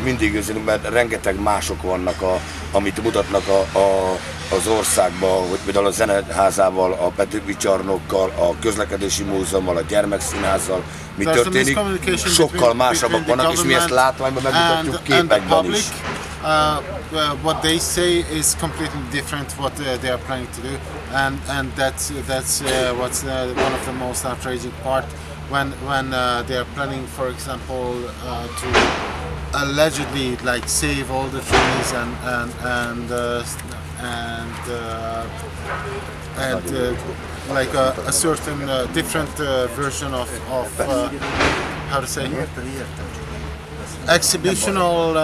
mindig, mert rengeteg mások vannak, amit mutatnak az országban, hogy például a Zeneházával, a Petőfi csarnokkal, a közlekedési múzeummal, a gyermekszínházzal mi történik, sokkal másabbak vannak, és mi ezt látványban megmutatjuk képekben is. What they say is completely different what they are planning to do, and that's what's one of the most outraging part when they are planning, for example, to allegedly like save all the trees and like a certain different version of how to say exhibitional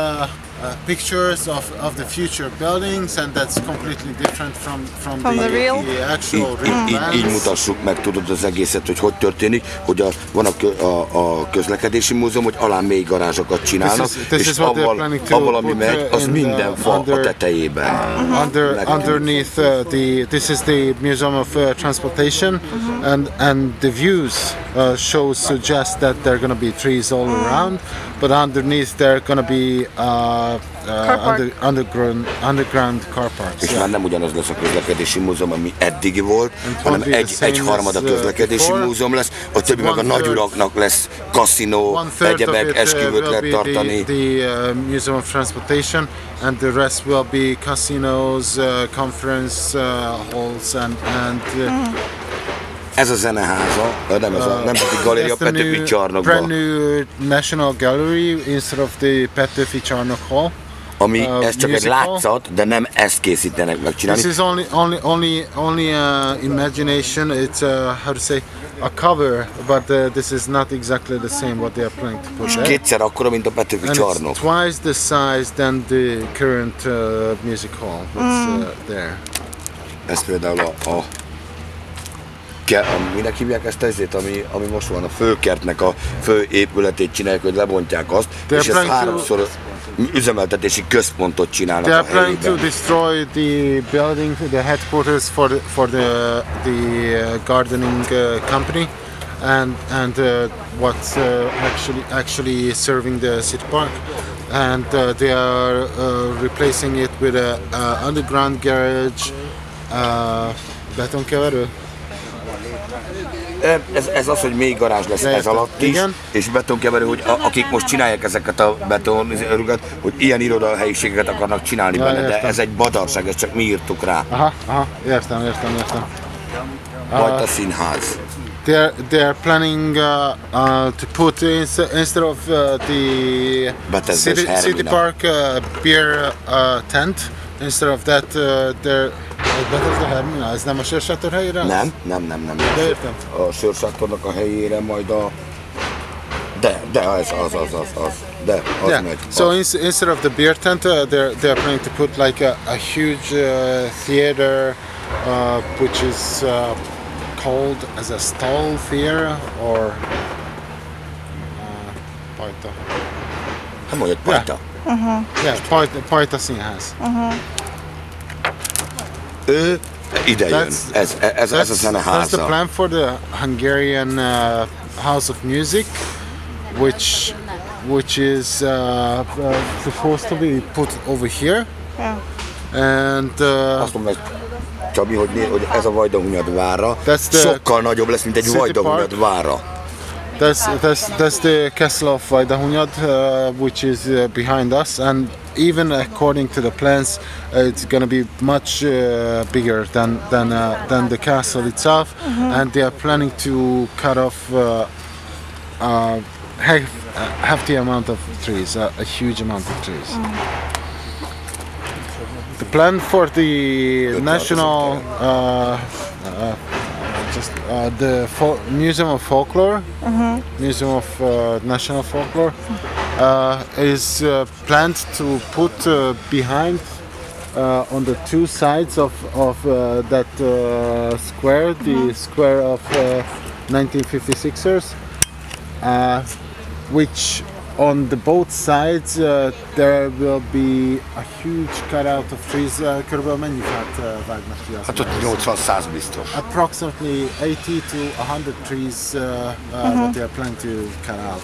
pictures of the future buildings, and that's completely different from the actual real plans. Így mutassuk meg, tudod, az egészet, hogy történik, hogy van a közlekedési múzeum, hogy alá mély garázsokat csinálnak, és avval, ami megy, az minden fa a tetejében. Underneath this is the Museum of Transportation, and the views suggest that there are going to be trees all around, but underneath there are going to be underground car parks. És már nem ugyanaz lesz a közlekedési múzeum, ami eddigi volt, hanem egyharmada közlekedési múzeum lesz, a többi meg a nagyuraknak lesz kaszinó, egyebek, esküvőt lehet tartani. The Museum of Transportation, and the rest will be casinos, conference halls, and Ez a Zeneháza, nem ez a Nemzeti Galéria Petőfi csarnokban. Brand new National Gallery instead of the Petőfi Csarnok Hall. Ami ez csak egy látszat, de nem ezt készítenek megcsinálni. This is only imagination. It's how to say a cover, but this is not exactly the same what they are planning to put there. Kétszer akkora, mint a Petőfi csarnok. It's twice the size than the current music hall that's there. Ez például minek hívják ezt ezért, ami most van, a főkertnek a fő épületét csinálják, hogy lebontják azt, és ezt háromszor üzemeltetési központot csinálnak a helyében. They are planning to destroy the building, the headquarters for the gardening company, and what's actually serving the city park, and they are replacing it with a underground garage, betonkeverő. Ez az, hogy mély garázs lesz ez alatt is, és betonkeverő, hogy akik most csinálják ezeket a betonrögat, hogy ilyen irodahelyiségeket akarnak csinálni benne, de ez egy badarság, ezt csak mi írtuk rá. Aha, értem. Fajta színház. They are planning to put instead of the city park beer tent, instead of that they're Bethesda Hermina, ez nem a sörsátor helyére? Nem. De értem. A sörsátornak a helyére majd a... De az megy. So instead of the beer tent, they're planning to put like a huge theater, which is called as a stall theater, or Pajta. Hát mondjad, Pajta? Yeah, Pajta színház. Ő ide jön, ez a Zeneháza. That's the plan for the Hungarian House of Music, which is supposed to be put over here. Yeah. And azt mondom, Csabi, hogy ez a Vajdahunyad vára sokkal nagyobb lesz, mint egy Vajdahunyad vára. That's the Castle of Vajdahunyad, which is behind us, and even according to the plans, it's going to be much bigger than the castle itself, and they are planning to cut off hefty amount of trees, a huge amount of trees. The plan for the national Museum of Folklore, Museum of National Folklore, is planned to put behind on the two sides of that square, the square of 1956ers, which on the both sides there will be a huge cutout of trees. Körülbelül mennyi fát vágnak ki? Hát ott 80-100 biztos. Approximately 80 to 100 trees that they are planning to cut out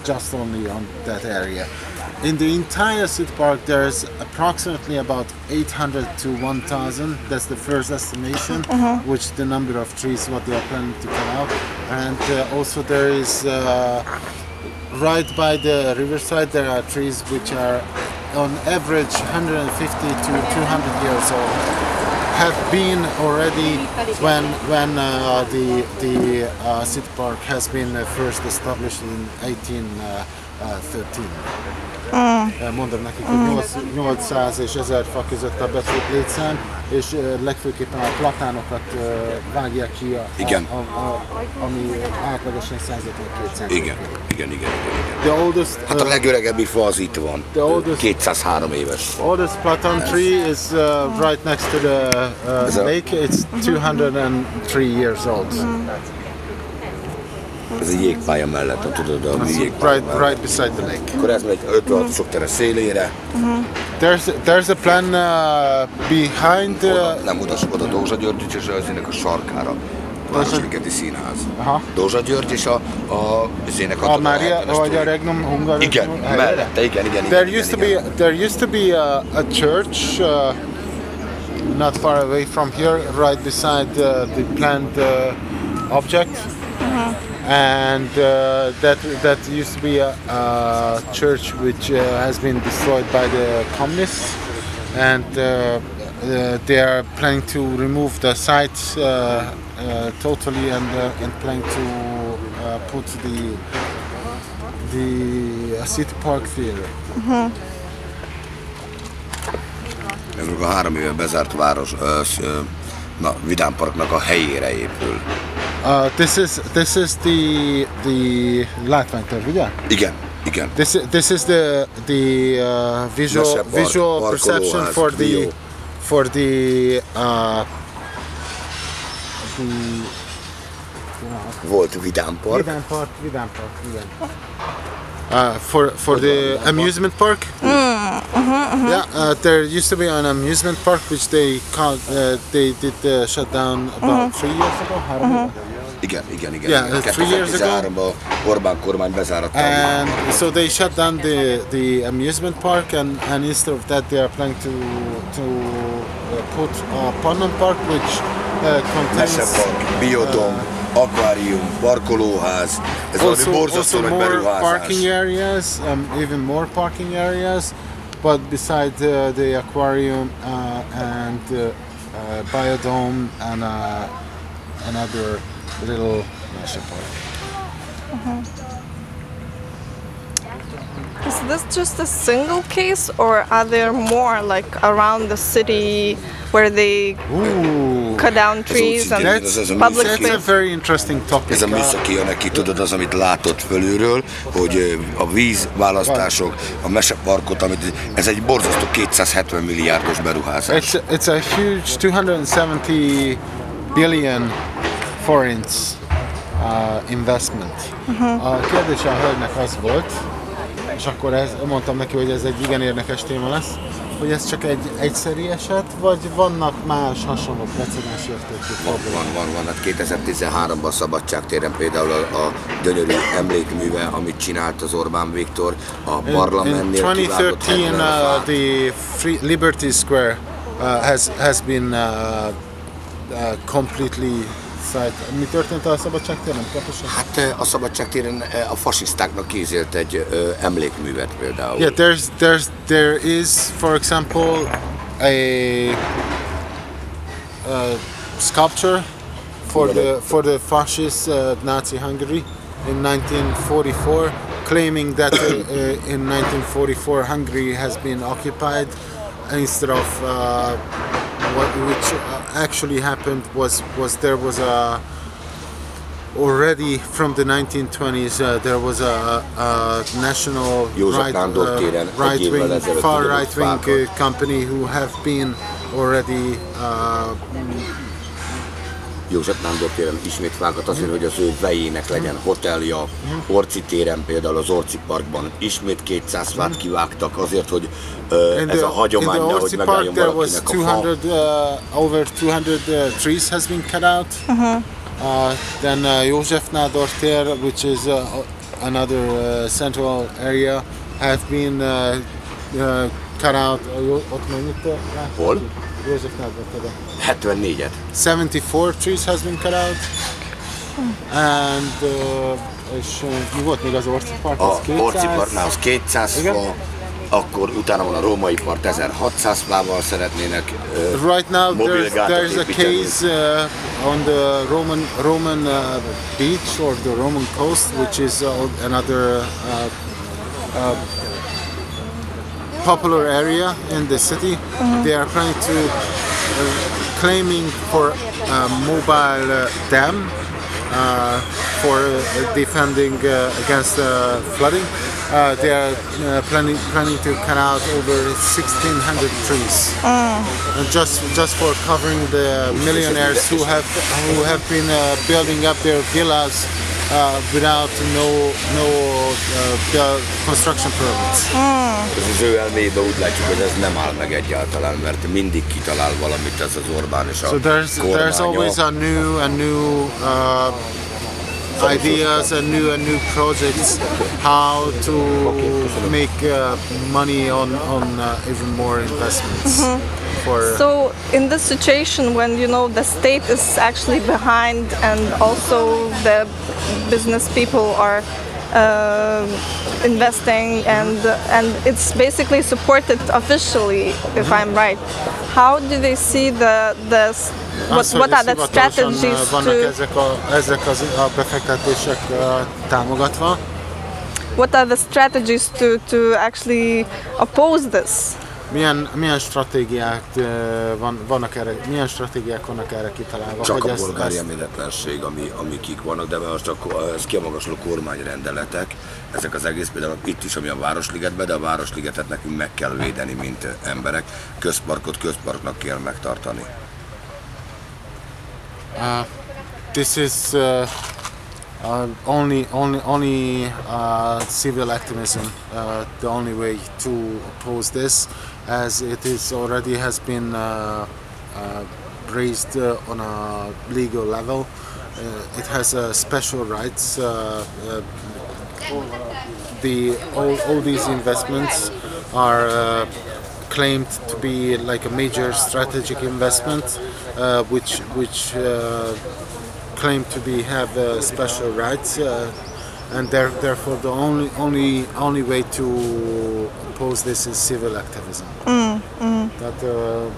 just only on that area. In the entire city park, there's approximately about 800 to 1,000. That's the first estimation, which the number of trees what they are planning to cut out. And also there is right by the riverside, there are trees which are on average 150 to 200 years old. Have been already when the city park has been first established in 1813. Mondom nekik, hogy 800 és 1000 fa között a becsült létszám, és legfőképpen a platánokat vágják ki, ami átlagosan 152 cm. Igen. The oldest, Hát a legöregebbi fa az itt van, 203 éves. Oldest platon tree is right next to the lake. It's 203 years old. Ez egy jégpálya mellett, tudod, a jégpálya right beside the lake. Akkor ez megy 56-osok tere szélére. There's a plan behind. Nem oda Dózsa György és az ének a sarkára. Városligeti Színház. Dózsa György és a zének a Mária vagy a Regnum Hungarium. Igen, mellette, igen. There used to be a church not far away from here, right beside the planned object. And that used to be a church which has been destroyed by the communists, and they are planning to remove the site totally and planning to put the city park theater. Ez a 3 éve bezárt város, Vidám Parknak a helyére épül. This is the látványterv, ugye? Igen. This is the visual perception for the volt Vidám Park. Vidám Park, for the amusement park. Yeah, there used to be an amusement park which they did shut down about 3 years ago. Igen. Yeah, 3 years ago. Orbán kormány bezáratta. And so they shut down the amusement park, and instead of that they are planning to put a Pannon Park, which contains Mesepark, biodom, akvárium, parkolóház. Ez valami borzasztó nagy beruházás. Parking areas, even more parking areas. But beside the aquarium and biodome and another little national park. Is this just a single case, or are there more like around the city where they cut down trees and public space? That's a very interesting topic. Ez a műszaki, neki tudod, az, amit látott fölülről, hogy a vízválasztások, a meseparkot, ez egy borzasztó 270 milliárdos beruházás. It's a huge 270 billion forints investment. A kérdése a hölgynek az volt, és akkor mondtam neki, hogy ez egy igen érdekes téma lesz, hogy ez csak egy egyszeri eset, vagy vannak más hasonló precedens értékű problémák? Van. Hát 2013-ban Szabadságtéren például a gyönyörű emlékműve, amit csinált az Orbán Viktor, a parlamentnél kivágott 2013, the Liberty Square has been completely. Mi történt a Szabadságtéren? Hát a Szabadságtéren a fasisztáknak kézélt egy emlékművet például. Yeah, there is, for example, a sculpture for the fascist Nazi Hungary in 1944, claiming that in 1944 Hungary has been occupied instead of which actually happened was there was already from the 1920s there was a national right-wing, far right-wing company who have been already József Nándor téren ismét fákat azért, hogy az ő vejének legyen hotelja. Orci téren például az Orci Parkban ismét 200 fát kivágtak azért, hogy ez a hagyomány nehogy megálljon valakinek a fa. Over 200 trees has been cut out. Then József Nádor tér, which is another central area, have been cut out. Ott mennyit látod? Hol? József Nádor tér. 74-et. 74 trees has been cut out. And és mi volt még az Orci Park? A Orci Parknál az 200 fa, akkor utána van a Római Part 1600 fával szeretnének right now there's a építeni. case on the Roman beach or the Roman coast, which is another popular area in the city. They are trying to claiming for a mobile dam for defending against flooding. They are planning to cut out over 1,600 trees, and just for covering the millionaires who have been building up their villas without no construction permits. Ez az ő elmébe úgy látjuk, hogy ez nem áll meg egyáltalán, mert mindig kitalál valamit ez az Orbán és a So there's always a new ideas and new projects how to make money on even more investments. So in this situation, when you know the state is actually behind and also the business people are investing and it's basically supported officially, if I'm right. How do they see what are the strategies vannak ezek a befektetések támogatva? What are the strategies to actually oppose this? Milyen stratégiák vannak erre kitalálva? Csak a polgári eméletlenség, ami kik vannak, de most csak ez kiamagasló kormányrendeletek, ezek az egész például itt is, ami a Városligetben, de a Városligetet nekünk meg kell védeni, mint emberek. Közparkot közparknak kell megtartani. This is only civil activism, the only way to oppose this, as it is already has been raised on a legal level. It has special rights. All these investments are claimed to be like a major strategic investment, which claim to have special rights, and therefore the only way to oppose this is civil activism. That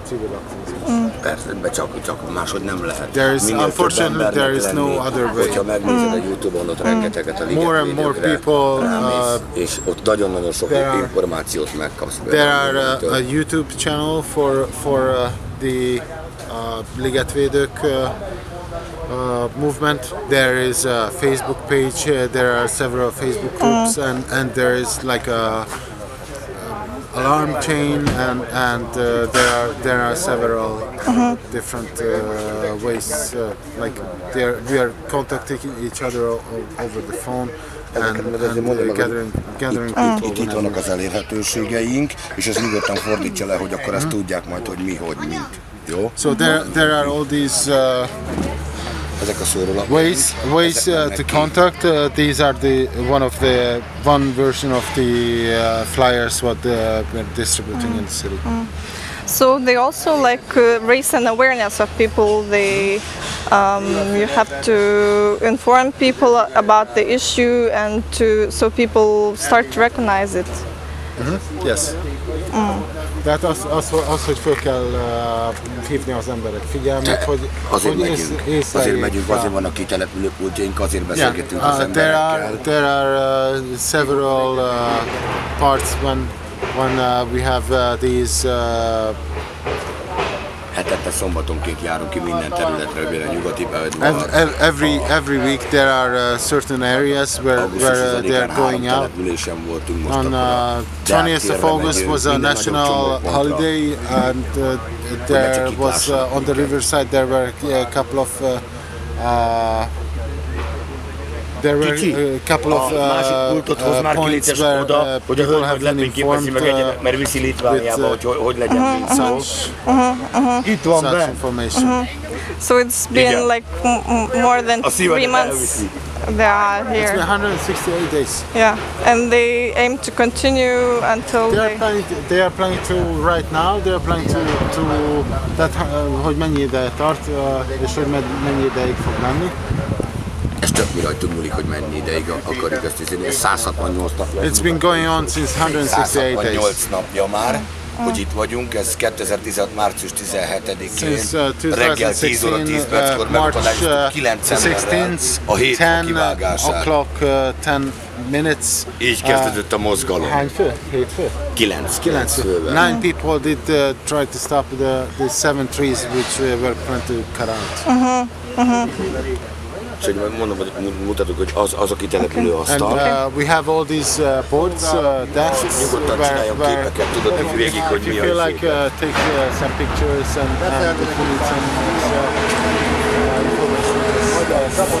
civil activism. Persze, csak máshogy nem lehet. Unfortunately, there is no other way. Hogyha megnézed a YouTube-on, ott rengeteget a ligetvédőkre rámész, és ott nagyon-nagyon sok információt megkapsz. There are a YouTube channel for the ligetvédők movement. There is a Facebook page. There are several Facebook groups, and there is like a alarm chain, and there are several different ways. Like we are contacting each other over the phone. And gathering people. Itt vannak az elérhetőségeink, és ez nyugodtan fordítsa le, hogy akkor ezt tudják majd, hogy mi, hogy mint. Jó? So there are all these ways to contact. These are one version of the flyers what we're distributing in the city. So they also raise an awareness of people. You have to inform people about the issue and so people start to recognize it. Yes. Tehát az, hogy föl kell hívni az emberek figyelmét, hogy azért megyünk, azért vannak kitelepülő pultjaink, azért beszélgetünk az emberekkel. There are several parts when we have these hetente szombatonként járunk ki minden területre, például a nyugati beadva. Every week there are certain areas where they are going out. On 20th of August was a national holiday, and there was on the riverside there were a couple of There were Kiki, a couple of a másik pultot hoz már points kiléces where oda, hogy a people hölgy have meg been lepén képezi informed meg egyenet, mert viszi Litvániába, with, hogy legyen vízszó. Itt van such bent. information. So it's been Igen. like more than A 3 szívedet months elviszi. they are It's been here. 168 days. Yeah, and they aim to continue until They are planning to right now. They are planning to that hogy mennyi ideig tart és hogy mennyi ideig fog menni. Ez csak mi rajtunk múlik, hogy mennyi ideig akarjuk ezt hiszeni. Ez 168 nap. It's been going on since 168 days. 168 napja már, hogy itt vagyunk, ez 2016. március 17-én, Since reggel 10 óra 10 perckor megakadályoztuk 9 emberrel a hétfő 10 kivágását. o'clock, 10 minutes. Így kezdődött a mozgalom. Hány fő? 7 fő? 9 9 fővel. 9 people did try to stop the 7 trees which were planned to cut out. És hogy mondom, hogy mutatok, hogy az a kitelepülő And asztal. we have all these boards, desks, Nyugodtan csináljon képeket, tudod, végig, hogy if mi you feel a like take some pictures and if you need some information.